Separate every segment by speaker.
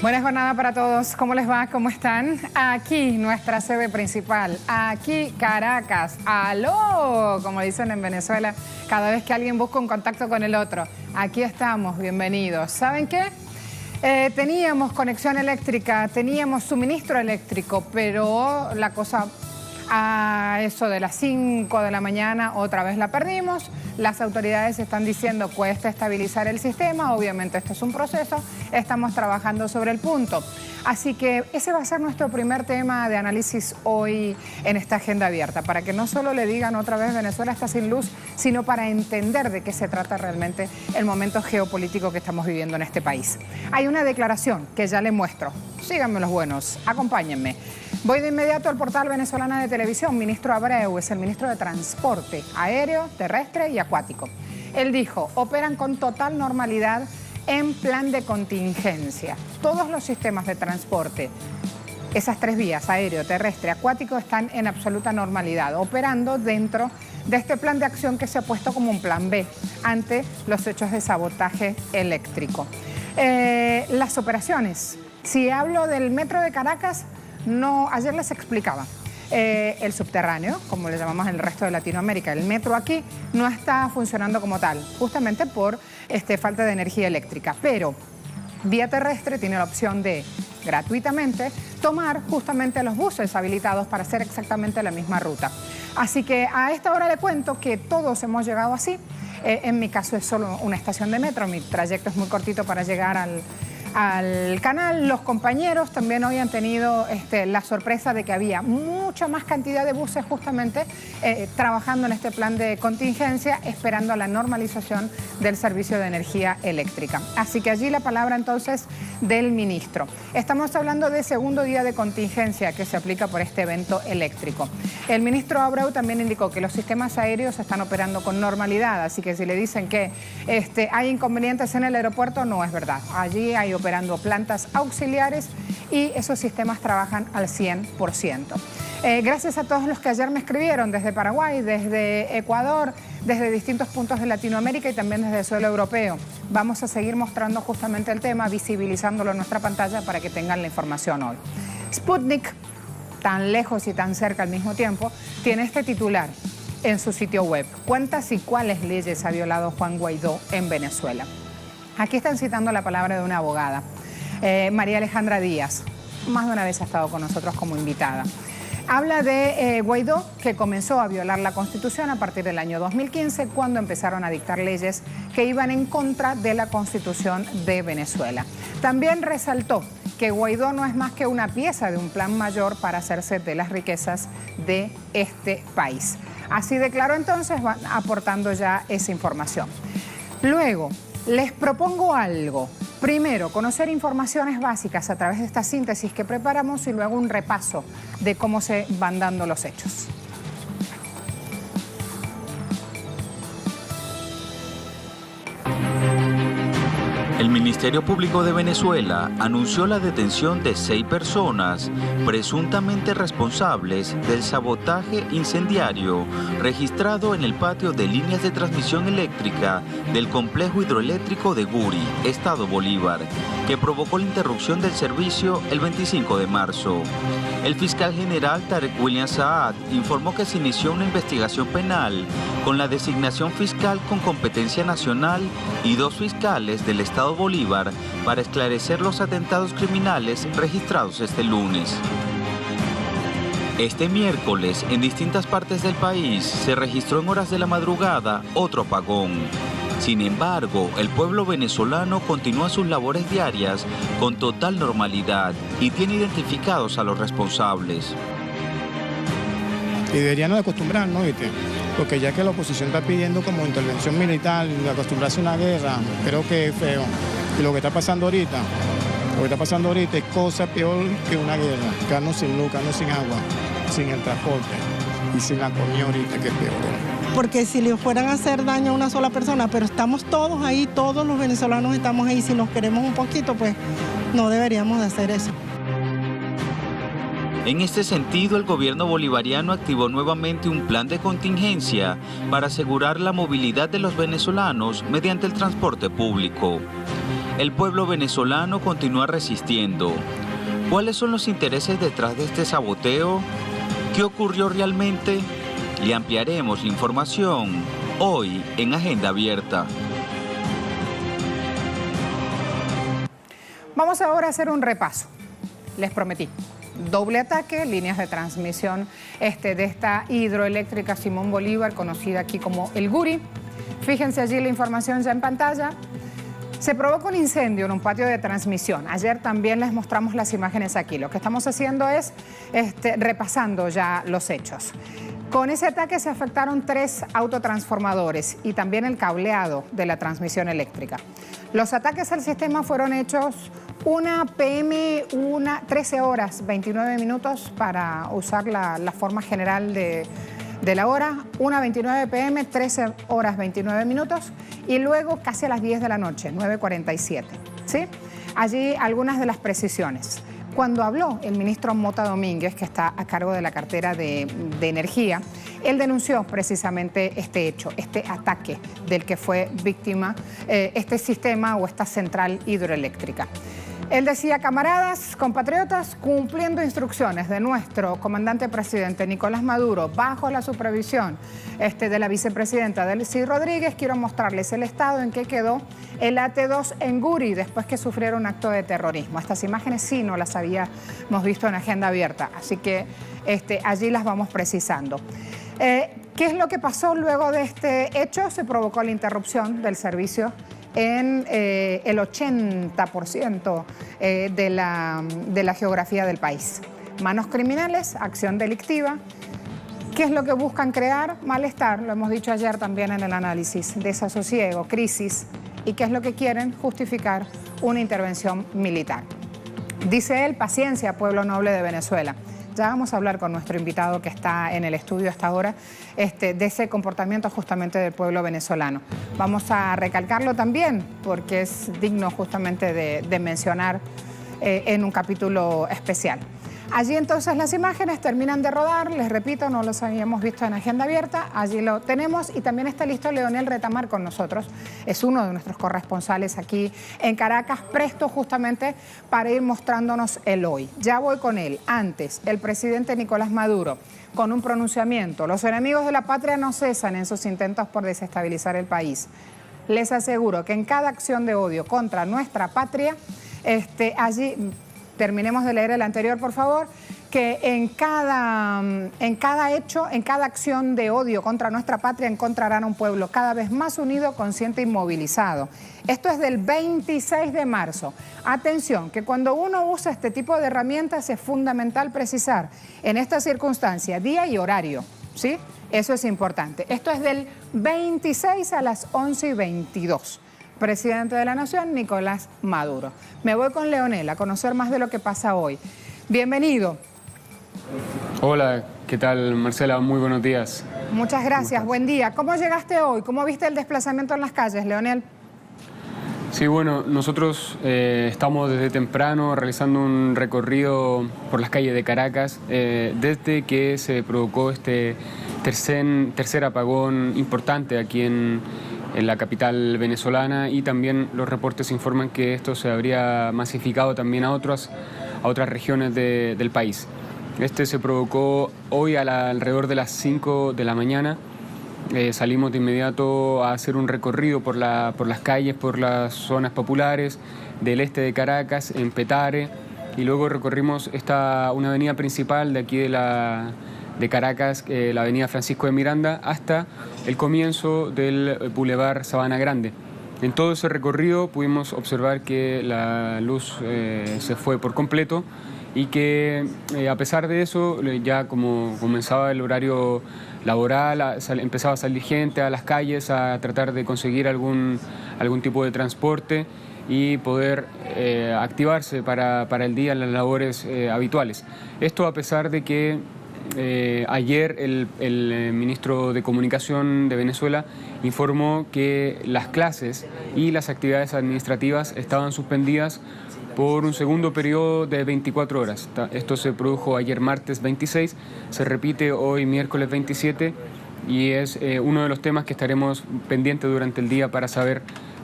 Speaker 1: Buena jornada para todos. ¿Cómo les va? ¿Cómo están? Aquí nuestra sede principal, aquí Caracas. ¡Aló! Como dicen en Venezuela, cada vez que alguien busca un contacto con el otro. Aquí estamos, bienvenidos. ¿Saben qué? Teníamos conexión eléctrica, teníamos suministro eléctrico, pero la cosa a eso de las 5 de la mañana otra vez la perdimos. Las autoridades están diciendo que cuesta estabilizar el sistema, obviamente esto es un proceso, estamos trabajando sobre el punto. Así que ese va a ser nuestro primer tema de análisis hoy en esta agenda abierta, para que no solo le digan otra vez Venezuela está sin luz, sino para entender de qué se trata realmente el momento geopolítico que estamos viviendo en este país. Hay una declaración que ya le muestro, síganme los buenos, acompáñenme. Voy de inmediato al portal Venezolana de Televisión. Ministro Abreu es el ministro de Transporte Aéreo, Terrestre y Acuático. Él dijo, operan con total normalidad en plan de contingencia. Todos los sistemas de transporte, esas tres vías, aéreo, terrestre, acuático, están en absoluta normalidad, operando dentro de este plan de acción que se ha puesto como un plan B ante los hechos de sabotaje eléctrico. Las operaciones, si hablo del metro de Caracas, no, ayer les explicaba, el subterráneo, como le llamamos en el resto de Latinoamérica, el metro aquí no está funcionando como tal, justamente por falta de energía eléctrica, pero vía terrestre tiene la opción de gratuitamente tomar justamente los buses habilitados para hacer exactamente la misma ruta. Así que a esta hora le cuento que todos hemos llegado así. En mi caso es solo una estación de metro, mi trayecto es muy cortito para llegar al canal. Los compañeros también hoy han tenido la sorpresa de que había mucha más cantidad de buses justamente trabajando en este plan de contingencia, esperando la normalización del servicio de energía eléctrica. Así que allí la palabra entonces del ministro. Estamos hablando de segundo día de contingencia que se aplica por este evento eléctrico. El ministro Abreu también indicó que los sistemas aéreos están operando con normalidad, así que si le dicen que hay inconvenientes en el aeropuerto, no es verdad. Allí hay operando plantas auxiliares y esos sistemas trabajan al 100%. Gracias a todos los que ayer me escribieron desde Paraguay, desde Ecuador, desde distintos puntos de Latinoamérica y también desde el suelo europeo. Vamos a seguir mostrando justamente el tema, visibilizándolo en nuestra pantalla para que tengan la información hoy. Sputnik, tan lejos y tan cerca al mismo tiempo, tiene este titular en su sitio web. ¿Cuántas y cuáles leyes ha violado Juan Guaidó en Venezuela? Aquí están citando la palabra de una abogada, María Alejandra Díaz. Más de una vez ha estado con nosotros como invitada. Habla de Guaidó, que comenzó a violar la Constitución a partir del año 2015, cuando empezaron a dictar leyes que iban en contra de la Constitución de Venezuela. También resaltó que Guaidó no es más que una pieza de un plan mayor para hacerse de las riquezas de este país. Así declaró entonces, van aportando ya esa información. Luego, les propongo algo. Primero, conocer informaciones básicas a través de esta síntesis que preparamos y luego un repaso de cómo se van dando los hechos.
Speaker 2: El Ministerio Público de Venezuela anunció la detención de 6 personas presuntamente responsables del sabotaje incendiario registrado en el patio de líneas de transmisión eléctrica del complejo hidroeléctrico de Guri, Estado Bolívar, que provocó la interrupción del servicio el 25 de marzo. El fiscal general Tarek William Saad informó que se inició una investigación penal con la designación fiscal con competencia nacional y 2 fiscales del Estado Bolívar para esclarecer los atentados criminales registrados este lunes. Este miércoles, en distintas partes del país, se registró en horas de la madrugada otro apagón. Sin embargo, el pueblo venezolano continúa sus labores diarias con total normalidad y tiene identificados a los responsables.
Speaker 3: Y deberían acostumbrarnos, ¿viste? Porque ya que la oposición está pidiendo como intervención militar, acostumbrarse a una guerra, creo que es feo. Y lo que está pasando ahorita, es cosa peor que una guerra. Quedarnos sin luz, quedarnos sin agua, sin el transporte y sin la comida ahorita, que es peor.
Speaker 4: Porque si le fueran a hacer daño a una sola persona, pero estamos todos ahí, todos los venezolanos estamos ahí, si nos queremos un poquito, pues no deberíamos de hacer eso.
Speaker 2: En este sentido, el gobierno bolivariano activó nuevamente un plan de contingencia para asegurar la movilidad de los venezolanos mediante el transporte público. el pueblo venezolano continúa resistiendo. ¿Cuáles son los intereses detrás de este saboteo? ¿Qué ocurrió realmente? Le ampliaremos la información hoy en Agenda Abierta.
Speaker 1: Vamos ahora a hacer un repaso. Les prometí. Doble ataque, líneas de transmisión de esta hidroeléctrica Simón Bolívar, conocida aquí como el Guri. Fíjense allí la información ya en pantalla. Se provoca un incendio en un patio de transmisión. Ayer también les mostramos las imágenes aquí. Lo que estamos haciendo es repasando ya los hechos. Con ese ataque se afectaron 3 autotransformadores y también el cableado de la transmisión eléctrica. Los ataques al sistema fueron hechos 1 p.m., 13 horas 29 minutos para usar la forma general de la hora, 1:29 p.m., 13 horas 29 minutos y luego casi a las 10 de la noche, 9:47. ¿Sí? Allí algunas de las precisiones. Cuando habló el ministro Mota Domínguez, que está a cargo de la cartera de Energía, él denunció precisamente este hecho, este ataque del que fue víctima este sistema o esta central hidroeléctrica. Él decía: camaradas, compatriotas, cumpliendo instrucciones de nuestro comandante presidente Nicolás Maduro, bajo la supervisión de la vicepresidenta Delcy Rodríguez, quiero mostrarles el estado en que quedó el AT2 en Guri después que sufriera un acto de terrorismo. Estas imágenes sí no las habíamos visto en Agenda Abierta, así que allí las vamos precisando. ¿Qué es lo que pasó luego de este hecho? Se provocó la interrupción del servicio en el 80% de la geografía del país. Manos criminales, acción delictiva. ¿Qué es lo que buscan crear? Malestar, lo hemos dicho ayer también en el análisis, desasosiego, crisis. ¿Y qué es lo que quieren? Justificar una intervención militar. Dice él: paciencia, pueblo noble de Venezuela. Ya vamos a hablar con nuestro invitado que está en el estudio hasta ahora de ese comportamiento justamente del pueblo venezolano. Vamos a recalcarlo también porque es digno justamente de mencionar en un capítulo especial. Allí entonces las imágenes terminan de rodar, les repito, no los habíamos visto en Agenda Abierta, allí lo tenemos y también está listo Leonel Retamar con nosotros, es uno de nuestros corresponsales aquí en Caracas, presto justamente para ir mostrándonos el hoy. Ya voy con él. Antes, el presidente Nicolás Maduro con un pronunciamiento: los enemigos de la patria no cesan en sus intentos por desestabilizar el país. Les aseguro que en cada acción de odio contra nuestra patria, allí... Terminemos de leer el anterior, por favor, que en cada hecho, en cada acción de odio contra nuestra patria encontrarán a un pueblo cada vez más unido, consciente y movilizado. Esto es del 26 de marzo. Atención, que cuando uno usa este tipo de herramientas es fundamental precisar en esta circunstancia día y horario, ¿sí? Eso es importante. Esto es del 26 a las 11:22. Presidente de la Nación, Nicolás Maduro. Me voy con Leonel a conocer más de lo que pasa hoy. Bienvenido.
Speaker 5: Hola, ¿qué tal, Marcela? Muy buenos días.
Speaker 1: Muchas gracias, buen día. ¿Cómo llegaste hoy? ¿Cómo viste el desplazamiento en las calles, Leonel?
Speaker 5: Sí, bueno, nosotros estamos desde temprano realizando un recorrido por las calles de Caracas desde que se provocó este tercer apagón importante aquí en la capital venezolana, y también los reportes informan que esto se habría masificado también a otras regiones del país. Este se provocó hoy alrededor de las 5 de la mañana. Salimos de inmediato a hacer un recorrido por las calles, por las zonas populares del este de Caracas, en Petare, y luego recorrimos una avenida principal de aquí de Caracas, la avenida Francisco de Miranda, hasta el comienzo del Boulevard Sabana Grande. En todo ese recorrido pudimos observar que la luz se fue por completo y que a pesar de eso, ya como comenzaba el horario laboral, empezaba a salir gente a las calles a tratar de conseguir algún tipo de transporte y poder activarse para el día en las labores habituales. Esto a pesar de que ayer el ministro de Comunicación de Venezuela informó que las clases y las actividades administrativas estaban suspendidas por un segundo periodo de 24 horas. Esto se produjo ayer martes 26, se repite hoy miércoles 27 y es uno de los temas que estaremos pendientes durante el día para saber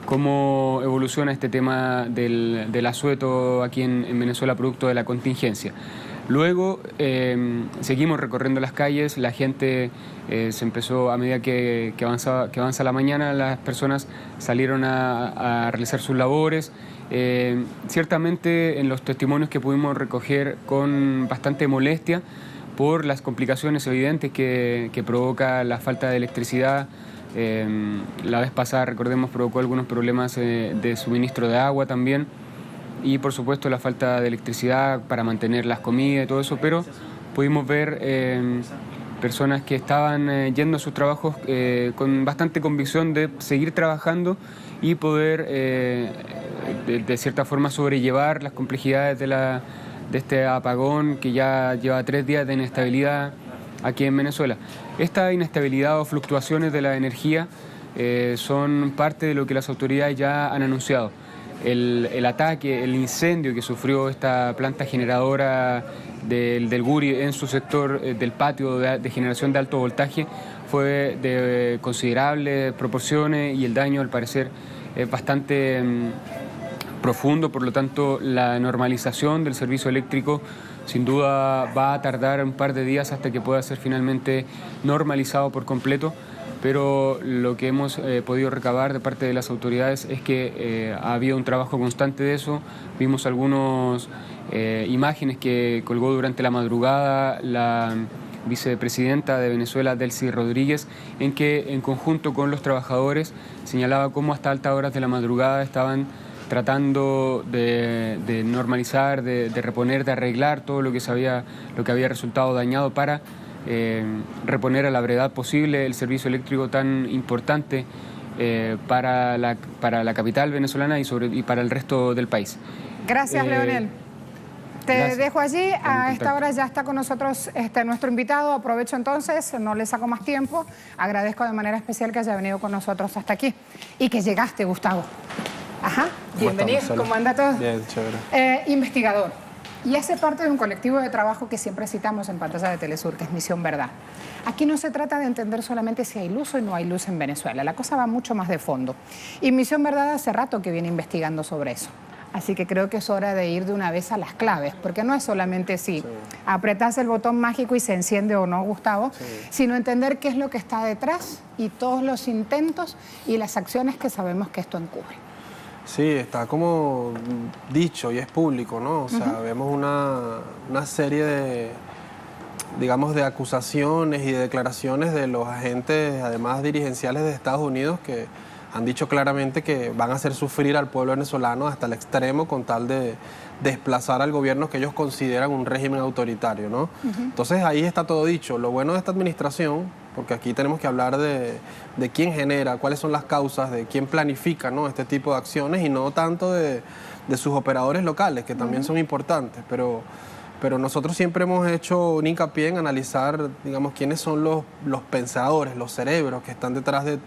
Speaker 5: cómo evoluciona este tema del asueto aquí en Venezuela producto de la contingencia. Luego seguimos recorriendo las calles, la gente se empezó, a medida que avanza la mañana, las personas salieron a realizar sus labores. Ciertamente en los testimonios que pudimos recoger con bastante molestia por las complicaciones evidentes que provoca la falta de electricidad. La vez pasada, recordemos, provocó algunos problemas de suministro de agua también. Y por supuesto la falta de electricidad para mantener las comidas y todo eso, pero pudimos ver personas que estaban yendo a sus trabajos con bastante convicción de seguir trabajando y poder de cierta forma sobrellevar las complejidades de este apagón que ya lleva 3 días de inestabilidad aquí en Venezuela. Esta inestabilidad o fluctuaciones de la energía son parte de lo que las autoridades ya han anunciado. El ataque, el incendio que sufrió esta planta generadora del Guri en su sector del patio de generación de alto voltaje fue de considerables proporciones y el daño al parecer es bastante profundo, por lo tanto la normalización del servicio eléctrico sin duda va a tardar un par de días hasta que pueda ser finalmente normalizado por completo. Pero lo que hemos podido recabar de parte de las autoridades es que ha habido un trabajo constante de eso. Vimos algunas imágenes que colgó durante la madrugada la vicepresidenta de Venezuela, Delcy Rodríguez, en que en conjunto con los trabajadores señalaba cómo hasta altas horas de la madrugada estaban tratando de normalizar, de reponer, de arreglar todo lo que había resultado dañado para reponer a la brevedad posible el servicio eléctrico tan importante para la capital venezolana y para el resto del país.
Speaker 1: Gracias, Leonel. Te dejo allí. A esta hora ya está con nosotros nuestro invitado. Aprovecho entonces, no le saco más tiempo. Agradezco de manera especial que haya venido con nosotros hasta aquí y que llegaste, Gustavo. Ajá, bienvenido. ¿Cómo anda todo?
Speaker 6: Bien, chévere.
Speaker 1: Investigador. Y hace parte de un colectivo de trabajo que siempre citamos en pantalla de Telesur, que es Misión Verdad. Aquí no se trata de entender solamente si hay luz o no hay luz en Venezuela. La cosa va mucho más de fondo. Y Misión Verdad hace rato que viene investigando sobre eso. Así que creo que es hora de ir de una vez a las claves, porque no es solamente si apretás el botón mágico y se enciende o no, Gustavo, sino entender qué es lo que está detrás y todos los intentos y las acciones que sabemos que esto encubre.
Speaker 6: Sí, está como dicho y es público, ¿no? O sea, vemos una serie de, digamos, de acusaciones y de declaraciones de los agentes, además dirigenciales de Estados Unidos, que han dicho claramente que van a hacer sufrir al pueblo venezolano hasta el extremo con tal de desplazar al gobierno que ellos consideran un régimen autoritario, ¿no? Entonces ahí está todo dicho. Lo bueno de esta administración, porque aquí tenemos que hablar de quién genera, cuáles son las causas, de quién planifica, ¿no?, este tipo de acciones y no tanto de sus operadores locales, que también son importantes, pero nosotros siempre hemos hecho un hincapié en analizar, digamos, quiénes son los pensadores, los cerebros que están detrás de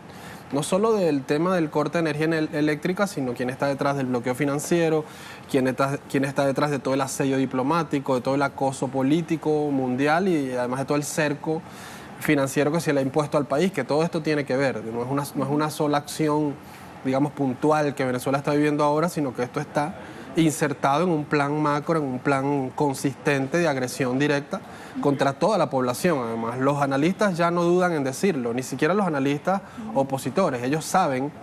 Speaker 6: no solo del tema del corte de energía eléctrica, sino quién está detrás del bloqueo financiero, quién está detrás de todo el asedio diplomático, de todo el acoso político mundial y además de todo el cerco financiero que se le ha impuesto al país, que todo esto tiene que ver. No es una sola acción, digamos, puntual que Venezuela está viviendo ahora, sino que esto está insertado en un plan macro, en un plan consistente de agresión directa contra toda la población. Además, los analistas ya no dudan en decirlo, ni siquiera los analistas opositores. Ellos saben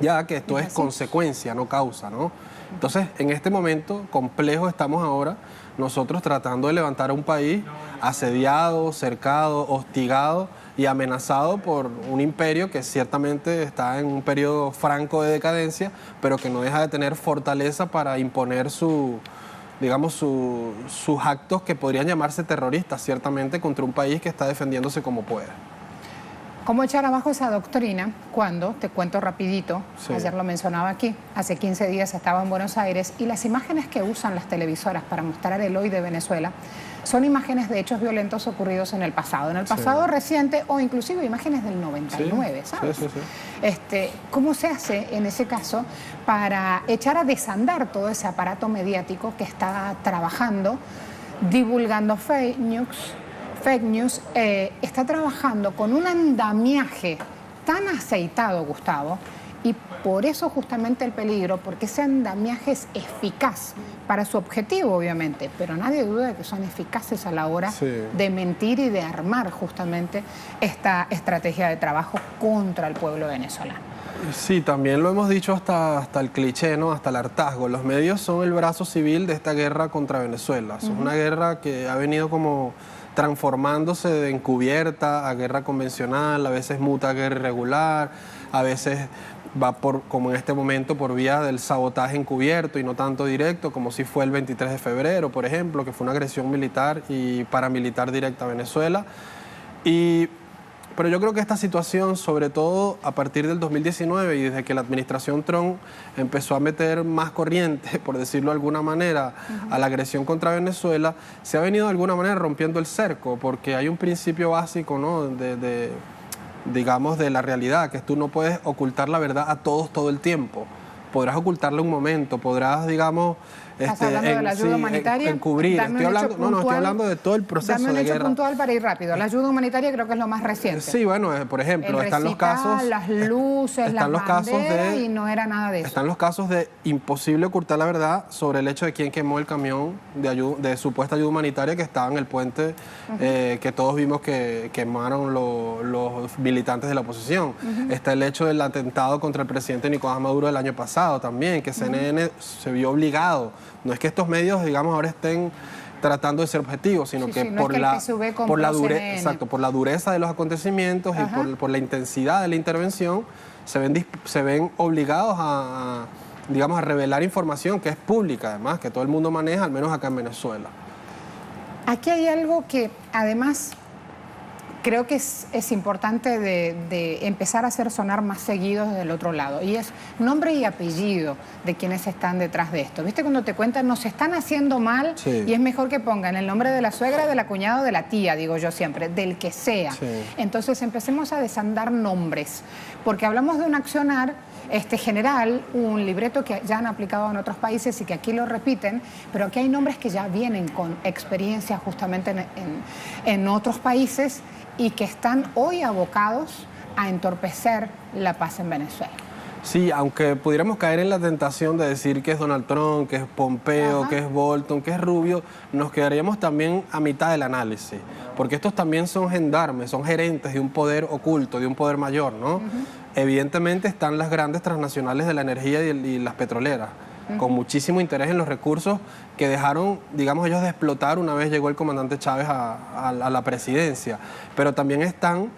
Speaker 6: ya que esto es consecuencia, no causa, ¿no? Entonces, en este momento complejo estamos ahora nosotros tratando de levantar a un país asediado, cercado, hostigado y amenazado por un imperio que ciertamente está en un periodo franco de decadencia, pero que no deja de tener fortaleza para imponer sus actos que podrían llamarse terroristas, ciertamente, contra un país que está defendiéndose como puede.
Speaker 1: ¿Cómo echar abajo esa doctrina cuando, te cuento rapidito, ayer lo mencionaba aquí, hace 15 días estaba en Buenos Aires y las imágenes que usan las televisoras para mostrar el hoy de Venezuela son imágenes de hechos violentos ocurridos en el pasado reciente o inclusive imágenes del 99, ¿sabes? ¿Cómo se hace en ese caso para echar a desandar todo ese aparato mediático que está trabajando, divulgando fake news, está trabajando con un andamiaje tan aceitado, Gustavo, Y por eso justamente el peligro, porque ese andamiaje es eficaz para su objetivo, obviamente, pero nadie duda de que son eficaces a la hora de mentir y de armar justamente esta estrategia de trabajo contra el pueblo venezolano.
Speaker 6: Sí, también lo hemos dicho hasta el cliché, ¿no? Hasta el hartazgo. Los medios son el brazo civil de esta guerra contra Venezuela. Es una guerra que ha venido como transformándose de encubierta a guerra convencional, a veces muta a guerra irregular, a veces va como en este momento, por vía del sabotaje encubierto y no tanto directo, como si fue el 23 de febrero, por ejemplo, que fue una agresión militar y paramilitar directa a Venezuela. Pero yo creo que esta situación, sobre todo a partir del 2019 y desde que la administración Trump empezó a meter más corriente, por decirlo de alguna manera, a la agresión contra Venezuela, se ha venido de alguna manera rompiendo el cerco, porque hay un principio básico, ¿no? digamos, de la realidad, que tú no puedes ocultar la verdad a todos todo el tiempo. Podrás ocultarla un momento, podrás, digamos,
Speaker 1: ¿Estás hablando de la ayuda humanitaria?
Speaker 6: Encubrir. Estoy hablando de todo el proceso de guerra.
Speaker 1: Dame un hecho puntual para ir rápido. La ayuda humanitaria creo que es lo más reciente.
Speaker 6: Sí, bueno, por ejemplo, están los casos...
Speaker 1: las luces, las banderas, y no era nada de eso.
Speaker 6: Están los casos de imposible ocultar la verdad sobre el hecho de quién quemó el camión de supuesta ayuda humanitaria que estaba en el puente, que todos vimos que quemaron los militantes de la oposición. Está el hecho del atentado contra el presidente Nicolás Maduro del año pasado también, que CNN se vio obligado. No es que estos medios, digamos, ahora estén tratando de ser objetivos, sino que por la dureza de los acontecimientos y por la intensidad de la intervención, se ven obligados a revelar información que es pública, además, que todo el mundo maneja, al menos acá en Venezuela.
Speaker 1: Aquí hay algo que, además, creo que es importante de empezar a hacer sonar más seguido desde el otro lado, y es nombre y apellido de quienes están detrás de esto. ¿Viste? Cuando te cuentan, nos están haciendo mal, y es mejor que pongan el nombre de la suegra, de la cuñada o de la tía, digo yo siempre, del que sea. Entonces empecemos a desandar nombres, porque hablamos de un accionar general, un libreto que ya han aplicado en otros países y que aquí lo repiten, pero aquí hay nombres que ya vienen con experiencia justamente en otros países y que están hoy abocados a entorpecer la paz en Venezuela.
Speaker 6: Sí, aunque pudiéramos caer en la tentación de decir que es Donald Trump, que es Pompeo, que es Bolton, que es Rubio, nos quedaríamos también a mitad del análisis, porque estos también son gendarmes, son gerentes de un poder oculto, de un poder mayor, ¿no? Evidentemente están las grandes transnacionales de la energía y las petroleras, con muchísimo interés en los recursos que dejaron, digamos, ellos de explotar una vez llegó el comandante Chávez a la presidencia. Pero también están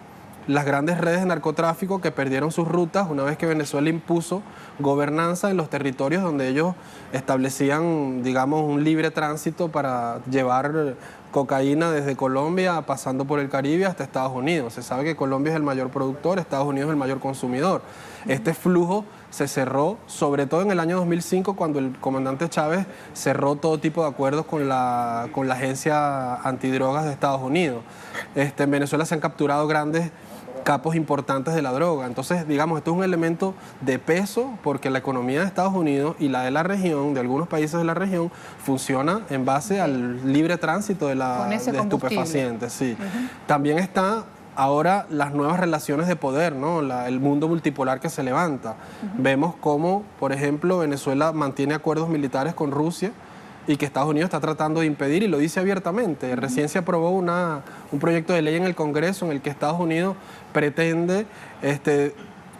Speaker 6: las grandes redes de narcotráfico que perdieron sus rutas una vez que Venezuela impuso gobernanza en los territorios donde ellos establecían, digamos, un libre tránsito para llevar cocaína desde Colombia pasando por el Caribe hasta Estados Unidos. Se sabe que Colombia es el mayor productor, Estados Unidos es el mayor consumidor. Este flujo se cerró, sobre todo en el año 2005, cuando el comandante Chávez cerró todo tipo de acuerdos con la agencia antidrogas de Estados Unidos. En Venezuela se han capturado grandes capos importantes de la droga. Entonces, digamos, esto es un elemento de peso porque la economía de Estados Unidos y la de la región, de algunos países de la región, funciona en base al libre tránsito de estupefacientes. Sí. También está ahora las nuevas relaciones de poder, ¿no? El mundo multipolar que se levanta. Vemos cómo, por ejemplo, Venezuela mantiene acuerdos militares con Rusia y que Estados Unidos está tratando de impedir, y lo dice abiertamente. Recién se aprobó un proyecto de ley en el Congreso en el que Estados Unidos pretende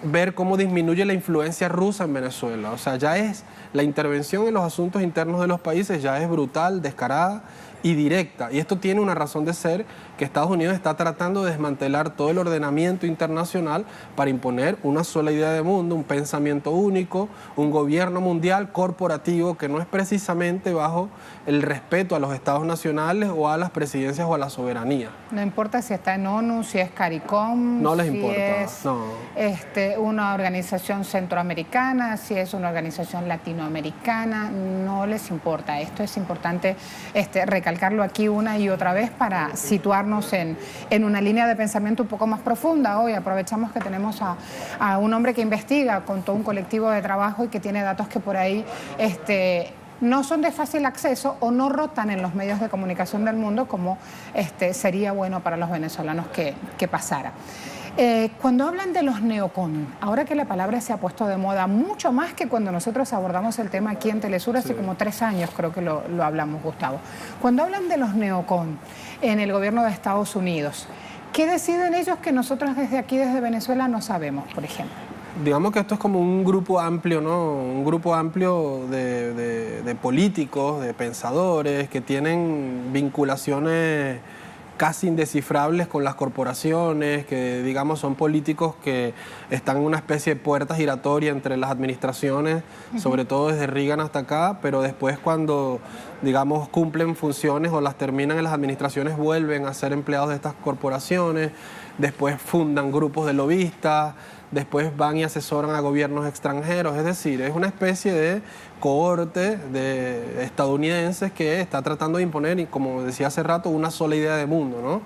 Speaker 6: ver cómo disminuye la influencia rusa en Venezuela. O sea, ya es la intervención en los asuntos internos de los países, ya es brutal, descarada y directa. Y esto tiene una razón de ser, que Estados Unidos está tratando de desmantelar todo el ordenamiento internacional para imponer una sola idea de mundo, un pensamiento único, un gobierno mundial corporativo que no es precisamente bajo el respeto a los estados nacionales o a las presidencias o a la soberanía.
Speaker 1: No importa si está en ONU, si es CARICOM,
Speaker 6: no les
Speaker 1: si
Speaker 6: importa,
Speaker 1: es
Speaker 6: no.
Speaker 1: Una organización centroamericana, si es una organización latinoamericana, no les importa. Esto es importante recalcarlo aquí una y otra vez para situarnos en una línea de pensamiento un poco más profunda. Hoy aprovechamos que tenemos a un hombre que investiga con todo un colectivo de trabajo y que tiene datos que por ahí no son de fácil acceso o no rotan en los medios de comunicación del mundo como sería bueno para los venezolanos que pasara. Cuando hablan de los neocon, ahora que la palabra se ha puesto de moda, mucho más que cuando nosotros abordamos el tema aquí en Telesur, hace como 3 años creo que lo hablamos, Gustavo. Cuando hablan de los neocon en el gobierno de Estados Unidos, ¿qué deciden ellos que nosotros desde aquí, desde Venezuela, no sabemos, por ejemplo?
Speaker 6: Digamos que esto es como un grupo amplio, ¿no? Un grupo amplio de políticos, de pensadores que tienen vinculaciones casi indescifrables con las corporaciones, que digamos son políticos que están en una especie de puerta giratoria entre las administraciones, sobre todo desde Reagan hasta acá, pero después cuando digamos cumplen funciones o las terminan en las administraciones vuelven a ser empleados de estas corporaciones, después fundan grupos de lobistas, después van y asesoran a gobiernos extranjeros, es decir, es una especie de cohorte de estadounidenses que está tratando de imponer, y como decía hace rato, una sola idea de mundo, ¿no?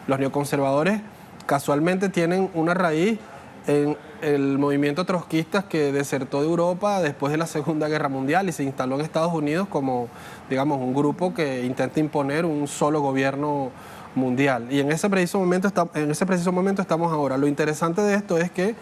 Speaker 6: Los neoconservadores casualmente tienen una raíz en el movimiento trotskista que desertó de Europa después de la Segunda Guerra Mundial y se instaló en Estados Unidos como, digamos, un grupo que intenta imponer un solo gobierno mundial. Y en ese preciso momento estamos ahora. Lo interesante de esto es que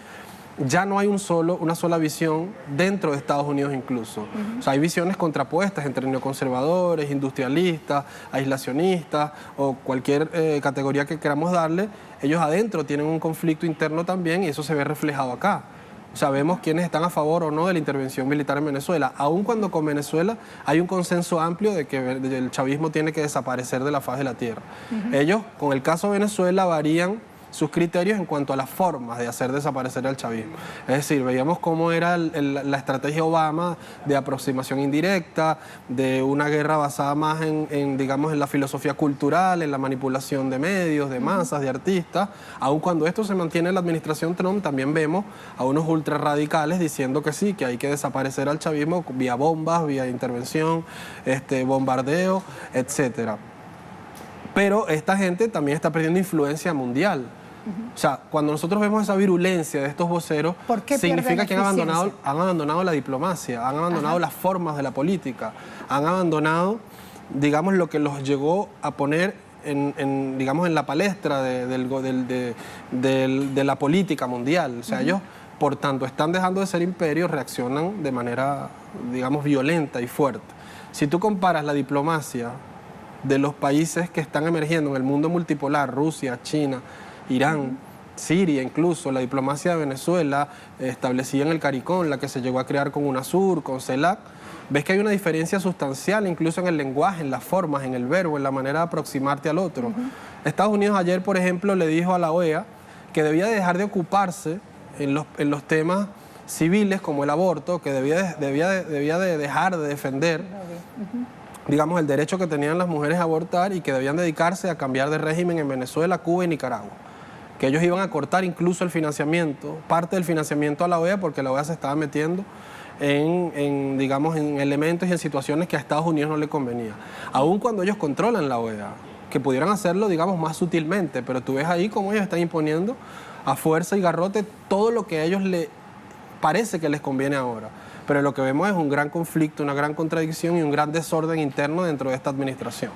Speaker 6: ya no hay una sola visión dentro de Estados Unidos incluso. O sea, hay visiones contrapuestas entre neoconservadores, industrialistas, aislacionistas o cualquier categoría que queramos darle. Ellos adentro tienen un conflicto interno también y eso se ve reflejado acá. Sabemos quiénes están a favor o no de la intervención militar en Venezuela, aun cuando con Venezuela hay un consenso amplio de que el chavismo tiene que desaparecer de la faz de la tierra. Ellos, con el caso de Venezuela, varían sus criterios en cuanto a las formas de hacer desaparecer al chavismo. Es decir, veíamos cómo era la estrategia Obama de aproximación indirecta, de una guerra basada más digamos, en la filosofía cultural, en la manipulación de medios, de masas, de artistas. Aun cuando esto se mantiene en la administración Trump, también vemos a unos ultrarradicales diciendo que sí, que hay que desaparecer al chavismo vía bombas, vía intervención, bombardeo, etcétera. Pero esta gente también está perdiendo influencia mundial. O sea, cuando nosotros vemos esa virulencia de estos voceros, significa que han abandonado la diplomacia, han abandonado las formas de la política, han abandonado, digamos, lo que los llegó a poner digamos, en la palestra de la política mundial. O sea, ellos, por tanto, están dejando de ser imperios, reaccionan de manera, digamos, violenta y fuerte. Si tú comparas la diplomacia de los países que están emergiendo en el mundo multipolar, Rusia, China, Irán, Siria, incluso la diplomacia de Venezuela establecida en el CARICOM, la que se llegó a crear con UNASUR, con CELAC, ves que hay una diferencia sustancial incluso en el lenguaje, en las formas, en el verbo, en la manera de aproximarte al otro. Estados Unidos ayer, por ejemplo, le dijo a la OEA que debía dejar de ocuparse en los temas civiles como el aborto, que debía de dejar de defender digamos, el derecho que tenían las mujeres a abortar y que debían dedicarse a cambiar de régimen en Venezuela, Cuba y Nicaragua. Que ellos iban a cortar incluso el financiamiento, parte del financiamiento a la OEA, porque la OEA se estaba metiendo digamos, en elementos y en situaciones que a Estados Unidos no le convenía. Aun cuando ellos controlan la OEA, que pudieran hacerlo, digamos, más sutilmente, pero tú ves ahí cómo ellos están imponiendo a fuerza y garrote todo lo que a ellos parece que les conviene ahora. Pero lo que vemos es un gran conflicto, una gran contradicción y un gran desorden interno dentro de esta administración.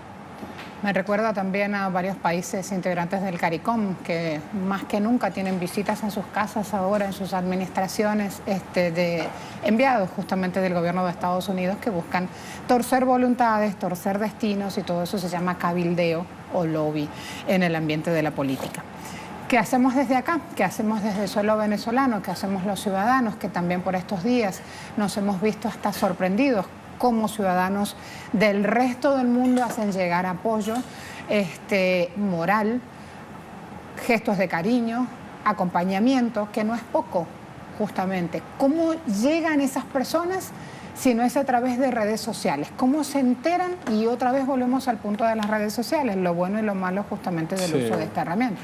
Speaker 1: Me recuerda también a varios países integrantes del CARICOM que más que nunca tienen visitas en sus casas ahora, en sus administraciones, de enviados justamente del gobierno de Estados Unidos que buscan torcer voluntades, torcer destinos y todo eso se llama cabildeo o lobby en el ambiente de la política. ¿Qué hacemos desde acá? ¿Qué hacemos desde el suelo venezolano? ¿Qué hacemos los ciudadanos que también por estos días nos hemos visto hasta sorprendidos cómo ciudadanos del resto del mundo hacen llegar apoyo moral, gestos de cariño, acompañamiento, que no es poco, justamente? ¿Cómo llegan esas personas si no es a través de redes sociales? ¿Cómo se enteran? Y otra vez volvemos al punto de las redes sociales, lo bueno y lo malo justamente del uso de esta herramienta.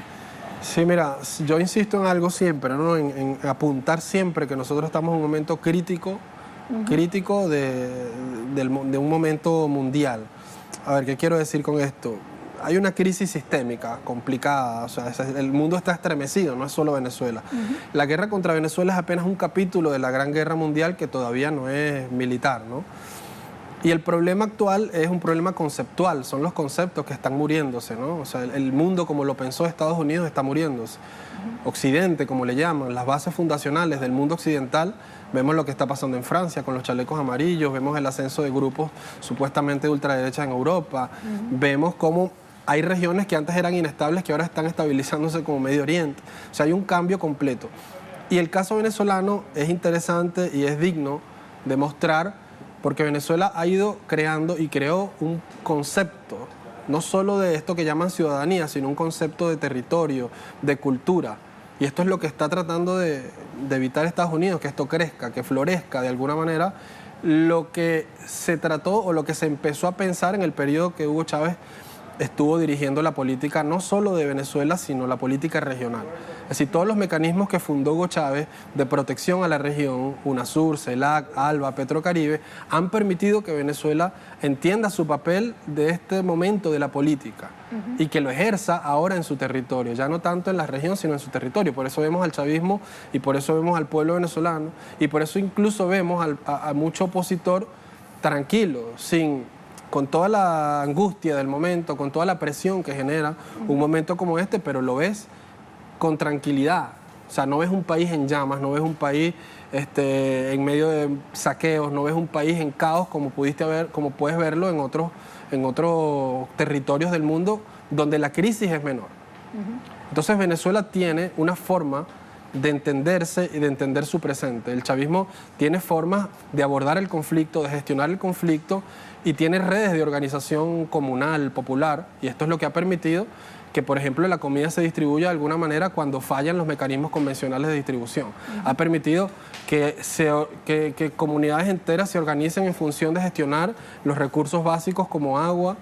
Speaker 6: Sí, mira, yo insisto en algo siempre, ¿no? En apuntar siempre que nosotros estamos en un momento crítico de un momento mundial. A ver, ¿qué quiero decir con esto? Hay una crisis sistémica complicada, o sea, el mundo está estremecido, no es solo Venezuela. La guerra contra Venezuela es apenas un capítulo de la gran guerra mundial que todavía no es militar, ¿no? Y el problema actual es un problema conceptual, son los conceptos que están muriéndose, ¿no? O sea, el mundo como lo pensó Estados Unidos está muriéndose. Occidente, como le llaman, las bases fundacionales del mundo occidental, vemos lo que está pasando en Francia con los chalecos amarillos, vemos el ascenso de grupos supuestamente de ultraderecha en Europa, vemos cómo hay regiones que antes eran inestables que ahora están estabilizándose como Medio Oriente. O sea, hay un cambio completo. Y el caso venezolano es interesante y es digno de mostrar, porque Venezuela ha ido creando y creó un concepto, no solo de esto que llaman ciudadanía, sino un concepto de territorio, de cultura. Y esto es lo que está tratando de evitar Estados Unidos, que esto crezca, que florezca de alguna manera, lo que se trató o lo que se empezó a pensar en el periodo que Hugo Chávez estuvo dirigiendo la política no solo de Venezuela, sino la política regional. Es decir, todos los mecanismos que fundó Hugo Chávez de protección a la región, UNASUR, CELAC, ALBA, Petrocaribe, han permitido que Venezuela entienda su papel de este momento de la política y que lo ejerza ahora en su territorio, ya no tanto en la región, sino en su territorio. Por eso vemos al chavismo y por eso vemos al pueblo venezolano y por eso incluso vemos a mucho opositor tranquilo, con toda la angustia del momento, con toda la presión que genera un momento como este, pero lo ves con tranquilidad. O sea, no ves un país en llamas, no ves un país en medio de saqueos, no ves un país en caos como puedes verlo en otros territorios del mundo donde la crisis es menor. Entonces Venezuela tiene una forma de entenderse y de entender su presente. El chavismo tiene formas de abordar el conflicto, de gestionar el conflicto y tiene redes de organización comunal, popular, y esto es lo que ha permitido que, por ejemplo, la comida se distribuya de alguna manera cuando fallan los mecanismos convencionales de distribución. Ha permitido que comunidades enteras se organicen en función de gestionar los recursos básicos como agua,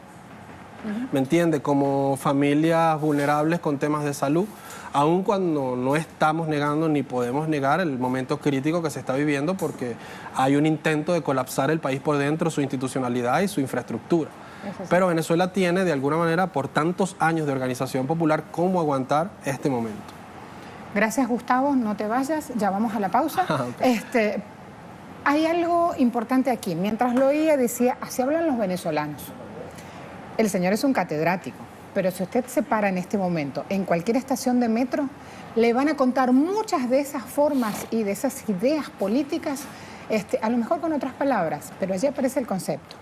Speaker 6: ¿me entiende? Como familias vulnerables con temas de salud, aun cuando no estamos negando ni podemos negar el momento crítico que se está viviendo porque hay un intento de colapsar el país por dentro, su institucionalidad y su infraestructura. Pero Venezuela tiene de alguna manera por tantos años de organización popular cómo aguantar este momento.
Speaker 1: Gracias, Gustavo, no te vayas, ya vamos a la pausa. Hay algo importante aquí, mientras lo oía decía, así hablan los venezolanos. El señor es un catedrático, pero si usted se para en este momento en cualquier estación de metro, le van a contar muchas de esas formas y de esas ideas políticas, a lo mejor con otras palabras, pero allí aparece el concepto.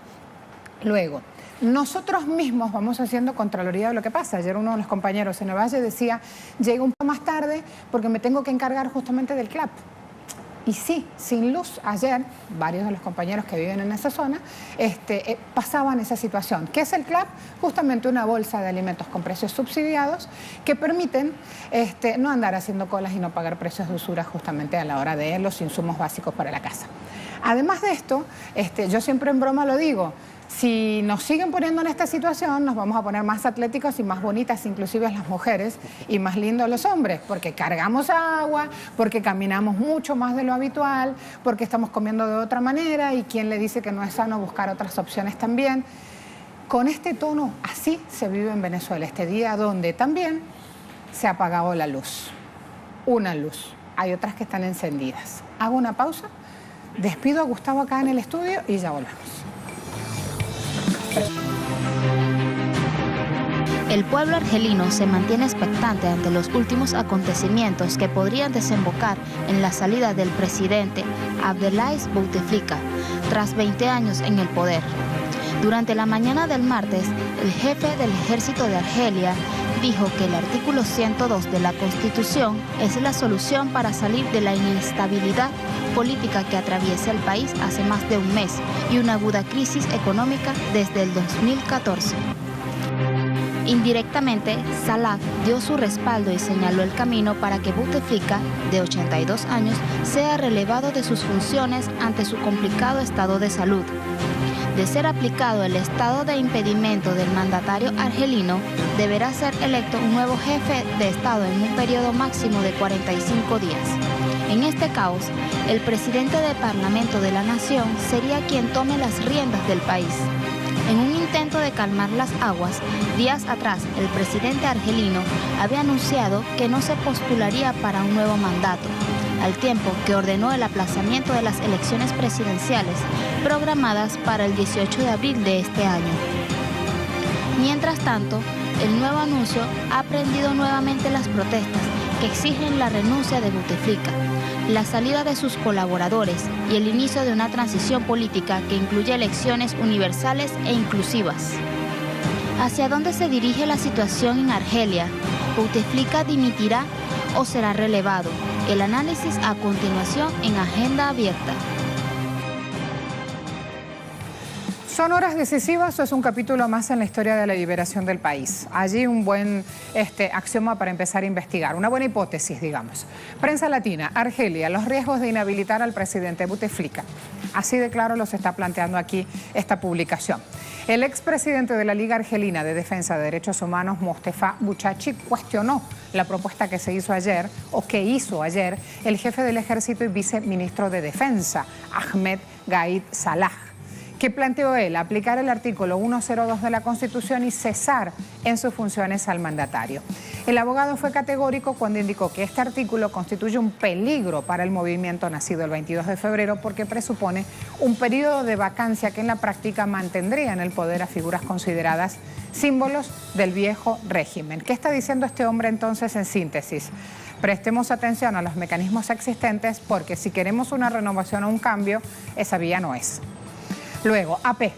Speaker 1: Luego, nosotros mismos vamos haciendo contraloría de lo que pasa. Ayer uno de los compañeros en el Valle decía, llego un poco más tarde porque me tengo que encargar justamente del CLAP. Y sí, sin luz, ayer varios de los compañeros que viven en esa zona pasaban esa situación. ¿Qué es el CLAP? Justamente una bolsa de alimentos con precios subsidiados que permiten no andar haciendo colas y no pagar precios de usura justamente a la hora de los insumos básicos para la casa. Además de esto, yo siempre en broma lo digo, si nos siguen poniendo en esta situación, nos vamos a poner más atléticos y más bonitas, inclusive las mujeres, y más lindos los hombres, porque cargamos agua, porque caminamos mucho más de lo habitual, porque estamos comiendo de otra manera, y quién le dice que no es sano buscar otras opciones también. Con este tono, así se vive en Venezuela, este día donde también se ha apagado la luz. Una luz. Hay otras que están encendidas. Hago una pausa, despido a Gustavo acá en el estudio y ya volvemos.
Speaker 7: El pueblo argelino se mantiene expectante ante los últimos acontecimientos que podrían desembocar en la salida del presidente Abdelaziz Bouteflika tras 20 años en el poder. Durante la mañana del martes, el jefe del ejército de Argelia dijo que el artículo 102 de la Constitución es la solución para salir de la inestabilidad política que atraviesa el país hace más de un mes y una aguda crisis económica desde el 2014. Indirectamente, Salah dio su respaldo y señaló el camino para que Bouteflika, de 82 años, sea relevado de sus funciones ante su complicado estado de salud. De ser aplicado el estado de impedimento del mandatario argelino, deberá ser electo un nuevo jefe de Estado en un periodo máximo de 45 días. En este caos, el presidente del Parlamento de la Nación sería quien tome las riendas del país. En un intento de calmar las aguas, días atrás el presidente argelino había anunciado que no se postularía para un nuevo mandato. al tiempo que ordenó el aplazamiento de las elecciones presidenciales programadas para el 18 de abril de este año. Mientras tanto, el nuevo anuncio ha prendido nuevamente las protestas que exigen la renuncia de Bouteflika, la salida de sus colaboradores y el inicio de una transición política que incluye elecciones universales e inclusivas. ¿Hacia dónde se dirige la situación en Argelia? ¿Bouteflika dimitirá o será relevado? El análisis a continuación en Agenda Abierta.
Speaker 1: ¿Son horas decisivas o es un capítulo más en la historia de la liberación del país? Allí un buen axioma para empezar a investigar, una buena hipótesis, digamos. Prensa Latina, Argelia, los riesgos de inhabilitar al presidente Bouteflika. Así de claro los está planteando aquí esta publicación. El expresidente de la Liga Argelina de Defensa de Derechos Humanos, Mostefa Bouchachi, cuestionó la propuesta que se hizo ayer, o que hizo ayer, el jefe del ejército y viceministro de Defensa, Ahmed Gaid Salah. ¿Qué planteó él? Aplicar el artículo 102 de la Constitución y cesar en sus funciones al mandatario. El abogado fue categórico cuando indicó que este artículo constituye un peligro para el movimiento nacido el 22 de febrero porque presupone un periodo de vacancia que en la práctica mantendría en el poder a figuras consideradas símbolos del viejo régimen. ¿Qué está diciendo este hombre entonces en síntesis? Prestemos atención a los mecanismos existentes porque si queremos una renovación o un cambio, esa vía no es. Luego, AP,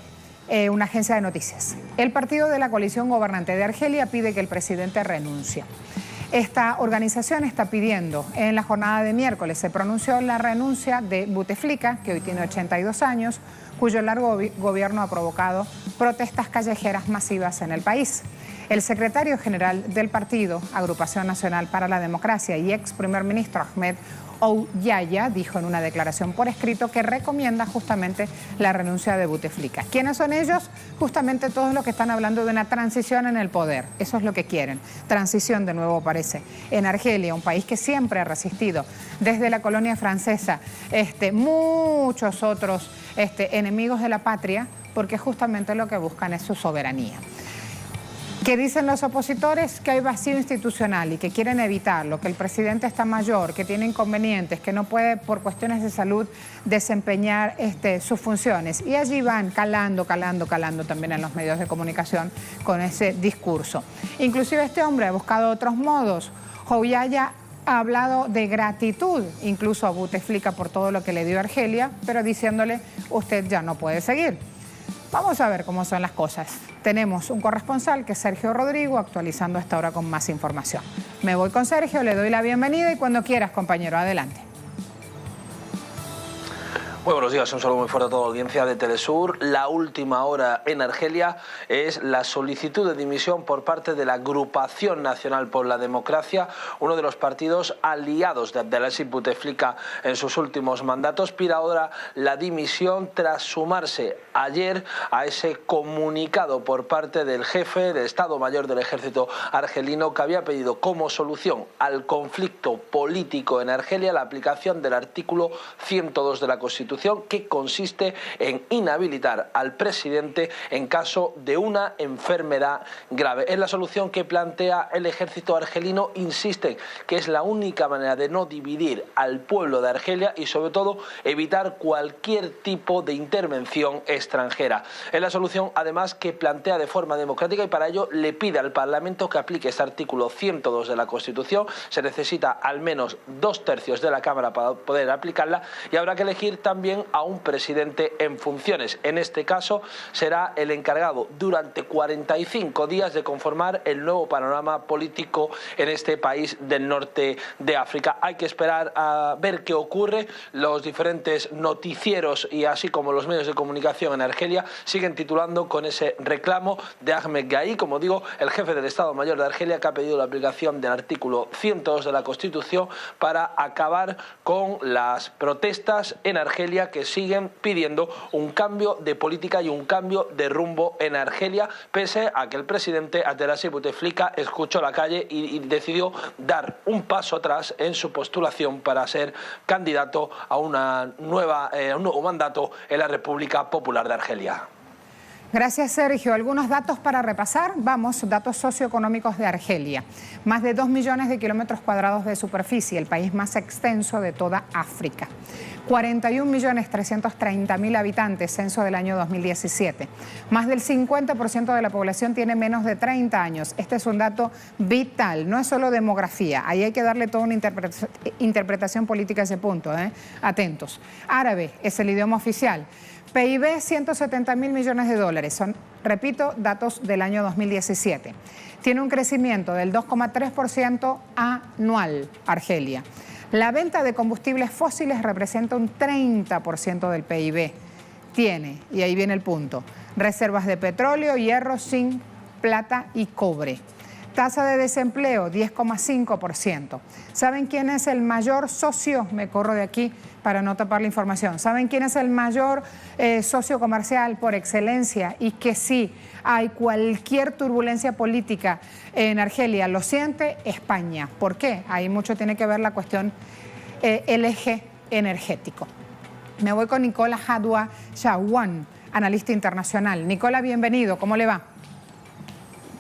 Speaker 1: una agencia de noticias. El partido de la coalición gobernante de Argelia pide que el presidente renuncie. Esta organización está pidiendo, en la jornada de miércoles se pronunció la renuncia de Bouteflika, que hoy tiene 82 años, cuyo largo gobierno ha provocado protestas callejeras masivas en el país. El secretario general del partido, Agrupación Nacional para la Democracia y ex primer ministro Ahmed Ouyaya, dijo en una declaración por escrito que recomienda justamente la renuncia de Bouteflika. ¿Quiénes son ellos? Justamente todos los que están hablando de una transición en el poder. Eso es lo que quieren. Transición, de nuevo parece. En Argelia, un país que siempre ha resistido desde la colonia francesa, muchos otros enemigos de la patria, porque justamente lo que buscan es su soberanía. ¿Qué dicen los opositores? Que hay vacío institucional y que quieren evitarlo, que el presidente está mayor, que tiene inconvenientes, que no puede por cuestiones de salud desempeñar sus funciones. Y allí van calando también en los medios de comunicación con ese discurso. Inclusive este hombre ha buscado otros modos. Ouyaya ha hablado de gratitud, incluso a Bouteflika por todo lo que le dio Argelia, pero diciéndole, usted ya no puede seguir. Vamos a ver cómo son las cosas. Tenemos un corresponsal que es Sergio Rodrigo, actualizando a esta hora con más información. Me voy con Sergio, le doy la bienvenida y cuando quieras, compañero, adelante.
Speaker 8: Muy buenos días, un saludo muy fuerte a toda la audiencia de Telesur. La última hora en Argelia es la solicitud de dimisión por parte de la Agrupación Nacional por la Democracia, uno de los partidos aliados de Abdelaziz Bouteflika en sus últimos mandatos. Pide ahora la dimisión tras sumarse ayer a ese comunicado por parte del jefe del Estado Mayor del Ejército argelino, que había pedido como solución al conflicto político en Argelia la aplicación del artículo 102 de la Constitución, que consiste en inhabilitar al presidente en caso de una enfermedad grave. Es la solución que plantea el ejército argelino. Insisten que es la única manera de no dividir al pueblo de Argelia y sobre todo evitar cualquier tipo de intervención extranjera. Es la solución además que plantea de forma democrática y para ello le pide al Parlamento que aplique este artículo 102 de la Constitución. Se necesita al menos 2/3 de la Cámara para poder aplicarla y habrá que elegir también a un presidente en funciones. En este caso será el encargado durante 45 días de conformar el nuevo panorama político en este país del norte de África. Hay que esperar a ver qué ocurre. Los diferentes noticieros y así como los medios de comunicación en Argelia siguen titulando con ese reclamo de Ahmed Gaid, como digo, el jefe del Estado Mayor de Argelia, que ha pedido la aplicación del artículo 102 de la Constitución para acabar con las protestas en Argelia, que siguen pidiendo un cambio de política y un cambio de rumbo en Argelia, pese a que el presidente Abdelaziz Bouteflika escuchó la calle y decidió dar un paso atrás en su postulación para ser candidato a un nuevo mandato en la República Popular de Argelia.
Speaker 1: Gracias, Sergio. Algunos datos para repasar. Vamos, datos socioeconómicos de Argelia. Más de 2 millones de kilómetros cuadrados de superficie, el país más extenso de toda África. 41.330.000 habitantes, censo del año 2017. Más del 50% de la población tiene menos de 30 años. Este es un dato vital, no es solo demografía. Ahí hay que darle toda una interpretación política a ese punto, ¿eh? Atentos. Árabe es el idioma oficial. PIB, 170.000 millones de dólares. Son, repito, datos del año 2017. Tiene un crecimiento del 2,3% anual, Argelia. La venta de combustibles fósiles representa un 30% del PIB. Tiene, y ahí viene el punto, reservas de petróleo, hierro, zinc, plata y cobre. Tasa de desempleo, 10,5%. ¿Saben quién es el mayor socio? Me corro de aquí para no tapar la información. ¿Saben quién es el mayor socio comercial por excelencia? Y que sí, hay cualquier turbulencia política en Argelia, lo siente España. ¿Por qué? Ahí mucho tiene que ver la cuestión, el eje energético. Me voy con Nicola Hadwa Shawan, analista internacional. Nicola, bienvenido. ¿Cómo le va?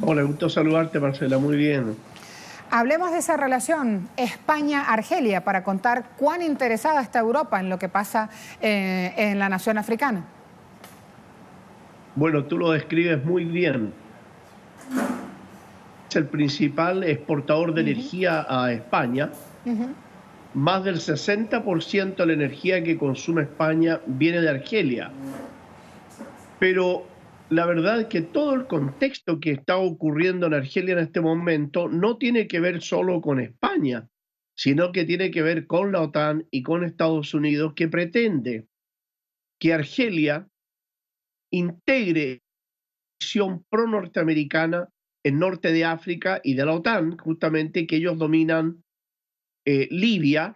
Speaker 9: Hola, gusto saludarte, Marcela, muy bien.
Speaker 1: Hablemos de esa relación España-Argelia para contar cuán interesada está Europa en lo que pasa en la nación africana.
Speaker 9: Bueno, tú lo describes muy bien. Es el principal exportador de energía a España. Más del 60% de la energía que consume España viene de Argelia. Pero la verdad es que todo el contexto que está ocurriendo en Argelia en este momento no tiene que ver solo con España, sino que tiene que ver con la OTAN y con Estados Unidos, que pretende que Argelia integre la visión pro-norteamericana en norte de África y de la OTAN, justamente que ellos dominan Libia.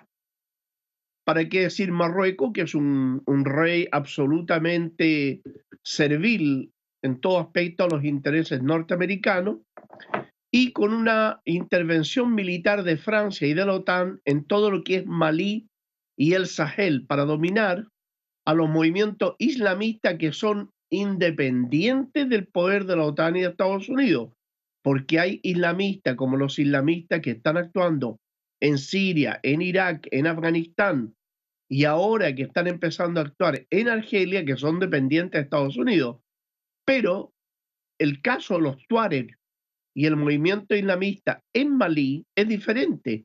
Speaker 9: ¿Para qué decir Marruecos, que es un rey absolutamente servil en todo aspecto a los intereses norteamericanos, y con una intervención militar de Francia y de la OTAN en todo lo que es Malí y el Sahel, para dominar a los movimientos islamistas que son independientes del poder de la OTAN y de Estados Unidos, porque hay islamistas como los islamistas que están actuando en Siria, en Irak, en Afganistán, y ahora que están empezando a actuar en Argelia, que son dependientes de Estados Unidos. Pero el caso de los Tuareg y el movimiento islamista en Malí es diferente,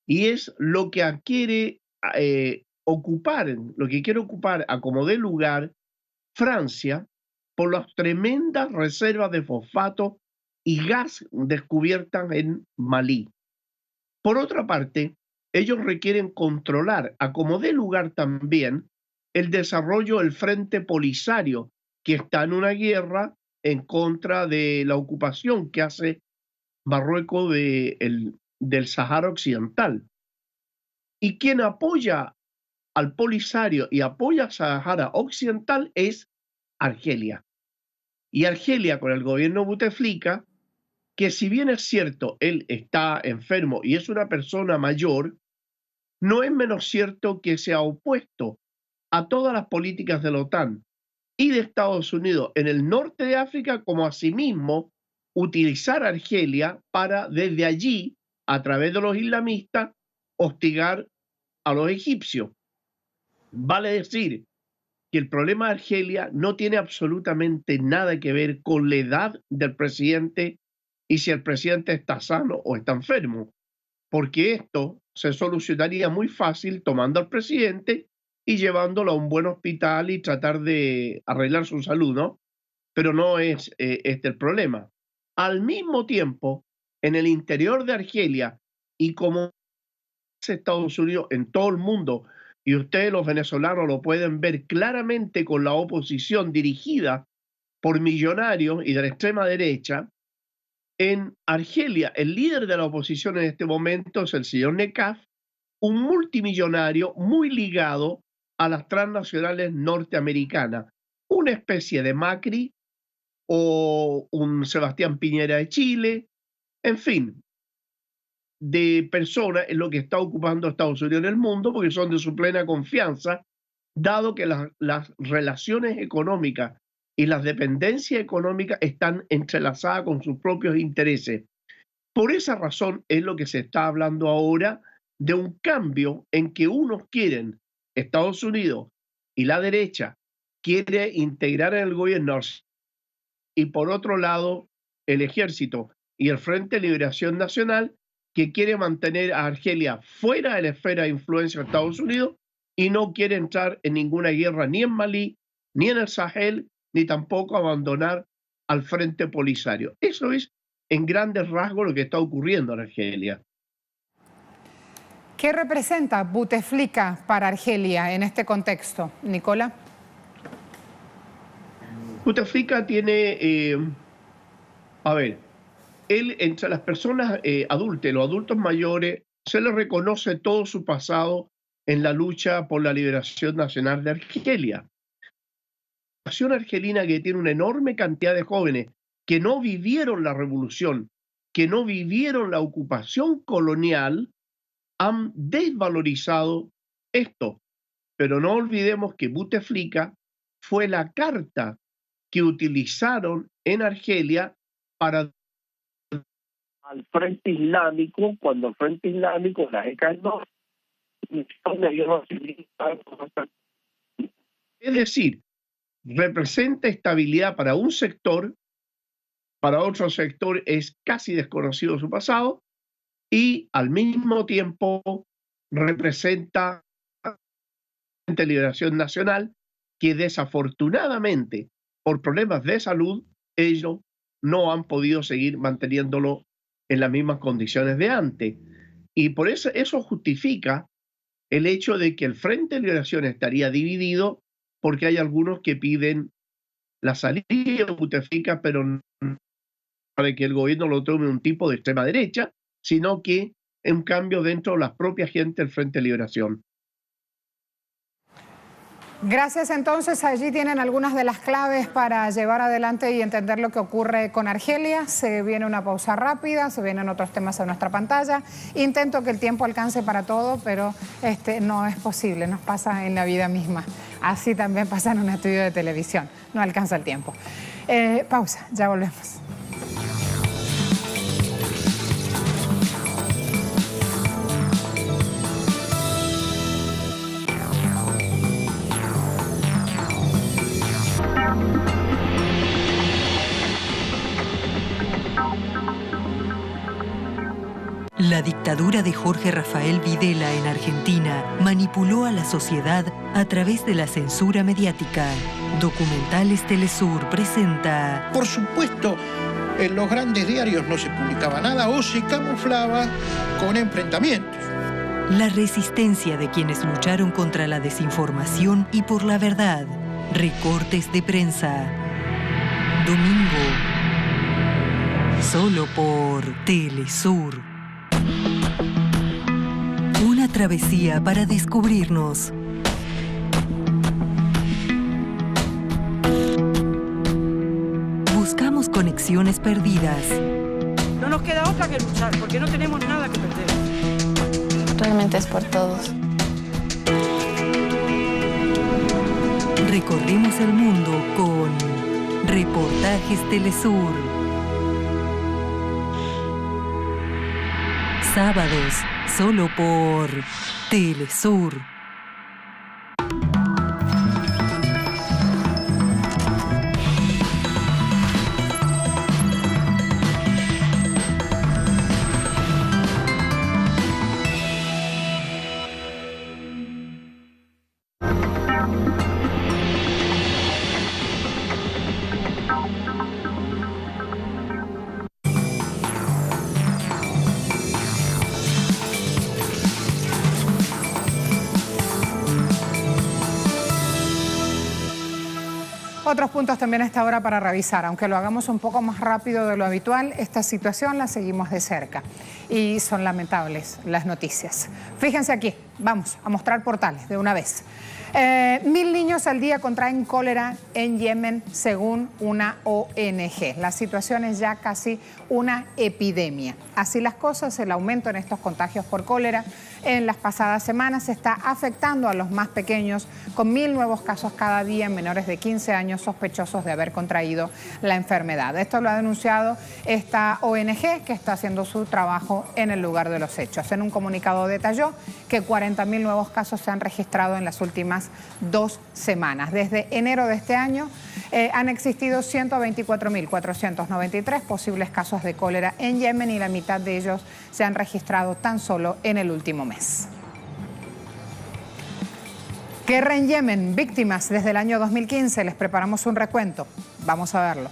Speaker 9: y es lo que quiere ocupar a como dé lugar Francia por las tremendas reservas de fosfato y gas descubiertas en Malí. Por otra parte, ellos requieren controlar a como dé lugar también el desarrollo del Frente Polisario, que está en una guerra en contra de la ocupación que hace Marruecos del Sahara Occidental. Y quien apoya al Polisario y apoya al Sahara Occidental es Argelia. Y Argelia, con el gobierno Bouteflika, que si bien es cierto, él está enfermo y es una persona mayor, no es menos cierto que se ha opuesto a todas las políticas de la OTAN y de Estados Unidos en el norte de África, como asimismo utilizar a Argelia para desde allí, a través de los islamistas, hostigar a los egipcios. Vale decir que el problema de Argelia no tiene absolutamente nada que ver con la edad del presidente y si el presidente está sano o está enfermo, porque esto se solucionaría muy fácil tomando al presidente y llevándolo a un buen hospital y tratar de arreglar su salud, ¿no? Pero no es este el problema. Al mismo tiempo, en el interior de Argelia, y como Estados Unidos en todo el mundo, y ustedes los venezolanos lo pueden ver claramente con la oposición dirigida por millonarios y de la extrema derecha, en Argelia el líder de la oposición en este momento es el señor Nekaf, un multimillonario muy ligado a las transnacionales norteamericanas, una especie de Macri o un Sebastián Piñera de Chile, en fin, de personas en lo que está ocupando Estados Unidos en el mundo, porque son de su plena confianza, dado que las relaciones económicas y las dependencias económicas están entrelazadas con sus propios intereses. Por esa razón es lo que se está hablando ahora de un cambio en que unos quieren, Estados Unidos y la derecha quiere integrar en el gobierno, y por otro lado el ejército y el Frente de Liberación Nacional, que quiere mantener a Argelia fuera de la esfera de influencia de Estados Unidos y no quiere entrar en ninguna guerra ni en Malí, ni en el Sahel, ni tampoco abandonar al Frente Polisario. Eso es en grandes rasgos lo que está ocurriendo en Argelia.
Speaker 1: ¿Qué representa Buteflika para Argelia en este contexto, Nicola?
Speaker 9: Buteflika tiene, él entre las personas adultas, los adultos mayores, se le reconoce todo su pasado en la lucha por la liberación nacional de Argelia. La nación argelina, que tiene una enorme cantidad de jóvenes que no vivieron la revolución, que no vivieron la ocupación colonial, han desvalorizado esto. Pero no olvidemos que Buteflika fue la carta que utilizaron en Argelia para al Frente Islámico, cuando el Frente Islámico, la ECA2, es decir, representa estabilidad para un sector, para otro sector es casi desconocido su pasado, y al mismo tiempo representa la Liberación Nacional, que desafortunadamente, por problemas de salud, ellos no han podido seguir manteniéndolo en las mismas condiciones de antes. Y por eso justifica el hecho de que el Frente de Liberación estaría dividido, porque hay algunos que piden la salida de Buteflika, pero no para que el gobierno lo tome un tipo de extrema derecha, sino que es un cambio dentro de la propia gente del Frente de Liberación.
Speaker 1: Gracias. Entonces, allí tienen algunas de las claves para llevar adelante y entender lo que ocurre con Argelia. Se viene una pausa rápida, se vienen otros temas en nuestra pantalla. Intento que el tiempo alcance para todo, pero no es posible, nos pasa en la vida misma. Así también pasa en un estudio de televisión, no alcanza el tiempo. Pausa, ya volvemos.
Speaker 10: La dictadura de Jorge Rafael Videla en Argentina manipuló a la sociedad a través de la censura mediática. Documentales Telesur presenta...
Speaker 11: Por supuesto, en los grandes diarios no se publicaba nada o se camuflaba con enfrentamientos.
Speaker 10: La resistencia de quienes lucharon contra la desinformación y por la verdad. Recortes de prensa. Domingo. Solo por Telesur. Una travesía para descubrirnos. Buscamos conexiones perdidas.
Speaker 12: No nos queda otra que luchar, porque no tenemos nada que perder.
Speaker 13: Realmente es por todos.
Speaker 10: Recorremos el mundo con Reportajes Telesur. Sábados, solo por Telesur.
Speaker 1: Otros puntos también a esta hora para revisar, aunque lo hagamos un poco más rápido de lo habitual, esta situación la seguimos de cerca y son lamentables las noticias. Fíjense aquí, vamos a mostrar portales de una vez. 1000 niños al día contraen cólera en Yemen, según una ONG. La situación es ya casi una epidemia. Así las cosas, el aumento en estos contagios por cólera en las pasadas semanas está afectando a los más pequeños, con 1000 nuevos casos cada día en menores de 15 años sospechosos de haber contraído la enfermedad. Esto lo ha denunciado esta ONG, que está haciendo su trabajo en el lugar de los hechos. En un comunicado detalló que 40.000 nuevos casos se han registrado en las últimas 2 semanas. Desde enero de este año han existido 124.493 posibles casos de cólera en Yemen y la mitad de ellos se han registrado tan solo en el último mes. Guerra en Yemen, víctimas desde el año 2015. Les preparamos un recuento. Vamos a verlo.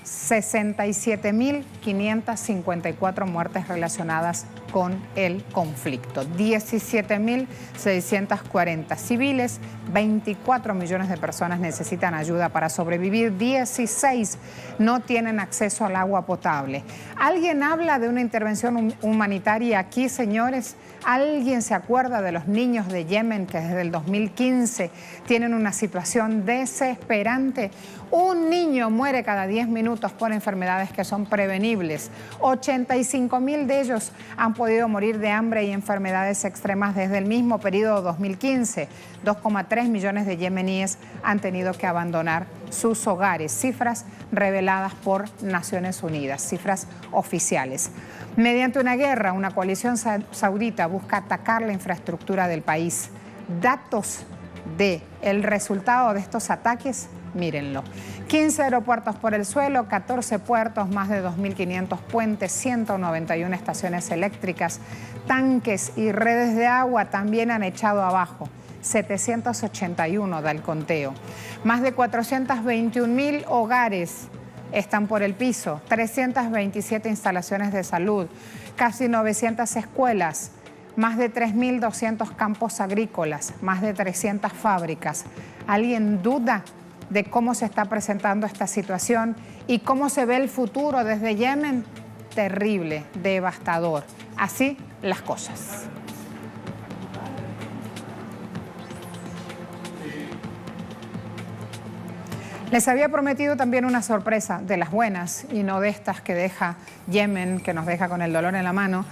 Speaker 1: 67.554 muertes relacionadas con el conflicto, 17.640 civiles, 24 millones de personas necesitan ayuda para sobrevivir, 16 no tienen acceso al agua potable. ¿Alguien habla de una intervención humanitaria aquí, señores? ¿Alguien se acuerda de los niños de Yemen que desde el 2015 tienen una situación desesperante? Un niño muere cada 10 minutos por enfermedades que son prevenibles. 85.000 de ellos han podido morir de hambre y enfermedades extremas desde el mismo periodo 2015. 2,3 millones de yemeníes han tenido que abandonar sus hogares. Cifras reveladas por Naciones Unidas, cifras oficiales. Mediante una guerra, una coalición saudita busca atacar la infraestructura del país. Datos del resultado de estos ataques, mírenlo. 15 aeropuertos por el suelo, 14 puertos, más de 2.500 puentes, 191 estaciones eléctricas, tanques y redes de agua también han echado abajo. 781 da el conteo. Más de 421.000 hogares están por el piso, 327 instalaciones de salud, casi 900 escuelas, más de 3.200 campos agrícolas, más de 300 fábricas. ¿Alguien duda de cómo se está presentando esta situación y cómo se ve el futuro desde Yemen? Terrible, devastador. Así las cosas. Les había prometido también una sorpresa de las buenas y no de estas que deja Yemen, que nos deja con el dolor en la mano.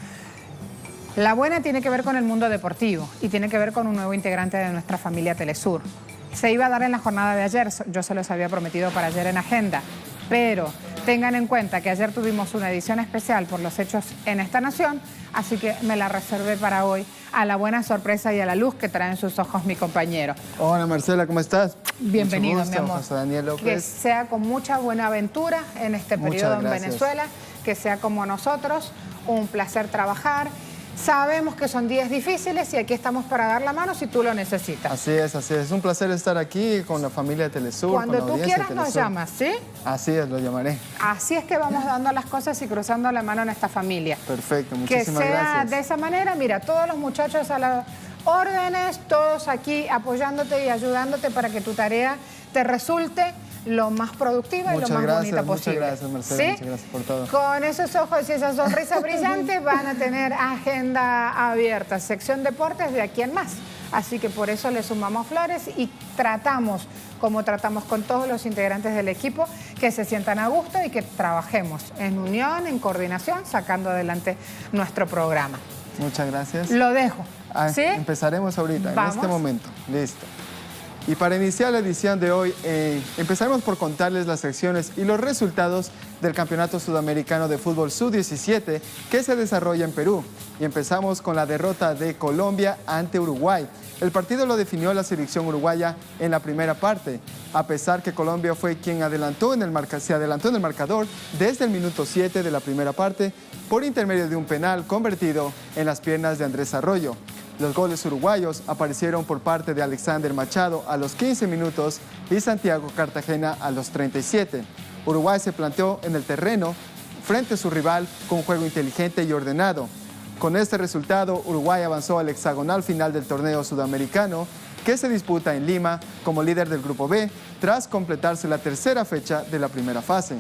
Speaker 1: La buena tiene que ver con el mundo deportivo y tiene que ver con un nuevo integrante de nuestra familia Telesur. Se iba a dar en la jornada de ayer, yo se los había prometido para ayer en agenda, pero tengan en cuenta que ayer tuvimos una edición especial por los hechos en esta nación, así que me la reservé para hoy, a la buena sorpresa y a la luz que traen sus ojos mi compañero.
Speaker 13: Hola Marcela, ¿cómo estás?
Speaker 1: Bienvenido,
Speaker 13: Mucho gusto,
Speaker 1: mi amor.
Speaker 13: José Daniel López.
Speaker 1: Que sea con mucha buena aventura en este periodo en Venezuela, que sea como nosotros, un placer trabajar. Sabemos que son días difíciles y aquí estamos para dar la mano si tú lo necesitas.
Speaker 13: Así es, así es. Es un placer estar aquí con la familia de Telesur.
Speaker 1: Cuando tú quieras nos llamas, ¿sí?
Speaker 13: Así es, lo llamaré.
Speaker 1: Así es que vamos dando las cosas y cruzando la mano en esta familia.
Speaker 13: Perfecto, muchísimas gracias.
Speaker 1: Que sea de esa manera, mira, todos los muchachos a las órdenes, todos aquí apoyándote y ayudándote para que tu tarea te resulte lo más productiva y lo más bonita posible.
Speaker 13: Muchas gracias, Marcela.
Speaker 1: ¿Sí?
Speaker 13: Muchas gracias por todo.
Speaker 1: Con esos ojos y esa sonrisa brillante van a tener agenda abierta, sección deportes de aquí en más. Así que por eso le sumamos flores y tratamos, como tratamos con todos los integrantes del equipo, que se sientan a gusto y que trabajemos en unión, en coordinación, sacando adelante nuestro programa.
Speaker 13: Muchas gracias.
Speaker 1: Lo dejo. ¿Sí?
Speaker 13: Empezaremos ahorita,
Speaker 1: Vamos.
Speaker 13: en este momento. Listo. Y para iniciar la edición de hoy, empezaremos por contarles las secciones y los resultados del Campeonato Sudamericano de Fútbol Sub-17 que se desarrolla en Perú. Y empezamos con la derrota de Colombia ante Uruguay. El partido lo definió la selección uruguaya en la primera parte, a pesar que Colombia fue quien se adelantó en el marcador desde el minuto 7 de la primera parte por intermedio de un penal convertido en las piernas de Andrés Arroyo. Los goles uruguayos aparecieron por parte de Alexander Machado a los 15 minutos y Santiago Cartagena a los 37. Uruguay se planteó en el terreno frente a su rival con juego inteligente y ordenado. Con este resultado, Uruguay avanzó al hexagonal final del torneo sudamericano que se disputa en Lima como líder del Grupo B tras completarse la tercera fecha de la primera fase.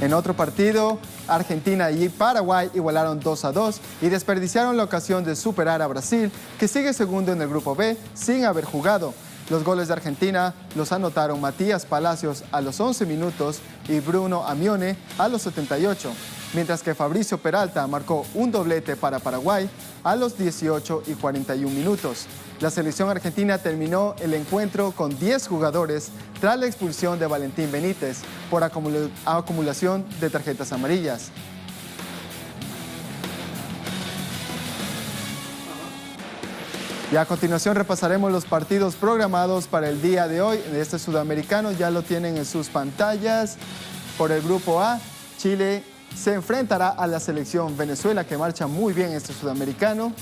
Speaker 13: En otro partido, Argentina y Paraguay igualaron 2-2 y desperdiciaron la ocasión de superar a Brasil, que sigue segundo en el grupo B sin haber jugado. Los goles de Argentina los anotaron Matías Palacios a los 11 minutos y Bruno Amione a los 78, mientras que Fabricio Peralta marcó un doblete para Paraguay a los 18 y 41 minutos. La selección argentina terminó el encuentro con 10 jugadores tras la expulsión de Valentín Benítez por acumulación de tarjetas amarillas. Y a continuación repasaremos los partidos programados para el día de hoy. Este sudamericano ya lo tienen en sus pantallas. Por el grupo A, Chile se enfrentará a la selección Venezuela, que marcha muy bien este sudamericano.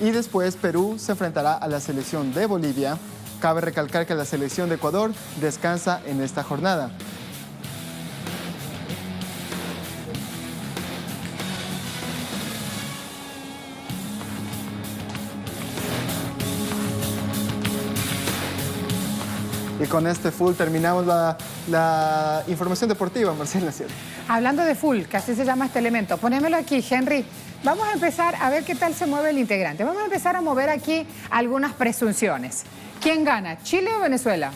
Speaker 13: Y después Perú se enfrentará a la selección de Bolivia. Cabe recalcar que la selección de Ecuador descansa en esta jornada. Y con este full terminamos la información deportiva, Marcela.
Speaker 1: Hablando de full, que así se llama este elemento, ponémelo aquí, Henry. Vamos a empezar a ver qué tal se mueve el integrante. Vamos a empezar a mover aquí algunas presunciones. ¿Quién gana, Chile o Venezuela?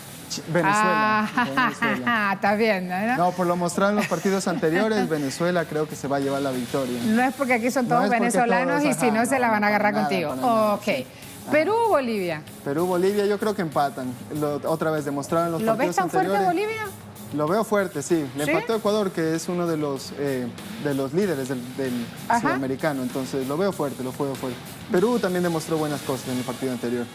Speaker 13: Venezuela.
Speaker 1: Venezuela. Está bien, ¿no?
Speaker 13: No, por lo mostrado en los partidos anteriores, Venezuela creo que se va a llevar la victoria.
Speaker 1: No es porque aquí son todos venezolanos y si no se la van a agarrar contigo. Ok.
Speaker 13: Sí.
Speaker 1: ¿Perú o Bolivia?
Speaker 13: Perú-Bolivia yo creo que empatan. Otra vez demostraron en los partidos anteriores.
Speaker 1: ¿Lo ves tan fuerte Bolivia?
Speaker 13: Lo veo fuerte, sí. Le empató a Ecuador, que es uno de los líderes del sudamericano. Entonces lo veo fuerte. Perú también demostró buenas cosas en el partido anterior.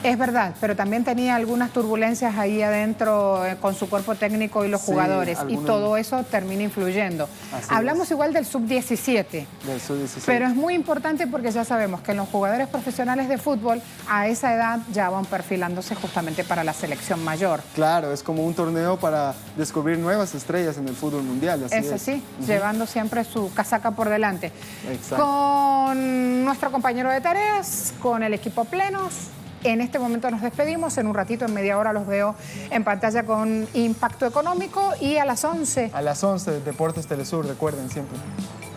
Speaker 1: Es verdad, pero también tenía algunas turbulencias ahí adentro con su cuerpo técnico y los jugadores. Y todo eso termina influyendo. Hablamos igual del sub-17.
Speaker 13: Del sub-17.
Speaker 1: Pero es muy importante porque ya sabemos que los jugadores profesionales de fútbol a esa edad ya van perfilándose justamente para la selección mayor.
Speaker 13: Claro, es como un torneo para descubrir nuevas estrellas en el fútbol mundial.
Speaker 1: Así es. Llevando siempre su casaca por delante.
Speaker 13: Exacto.
Speaker 1: Con nuestro compañero de tareas, con el equipo plenos. En este momento nos despedimos, en un ratito, en media hora los veo en pantalla con Impacto Económico y a las 11.
Speaker 13: A las 11, Deportes Telesur, recuerden siempre.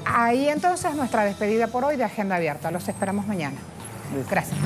Speaker 1: Ahí entonces nuestra despedida por hoy de Agenda Abierta. Los esperamos mañana. Gracias.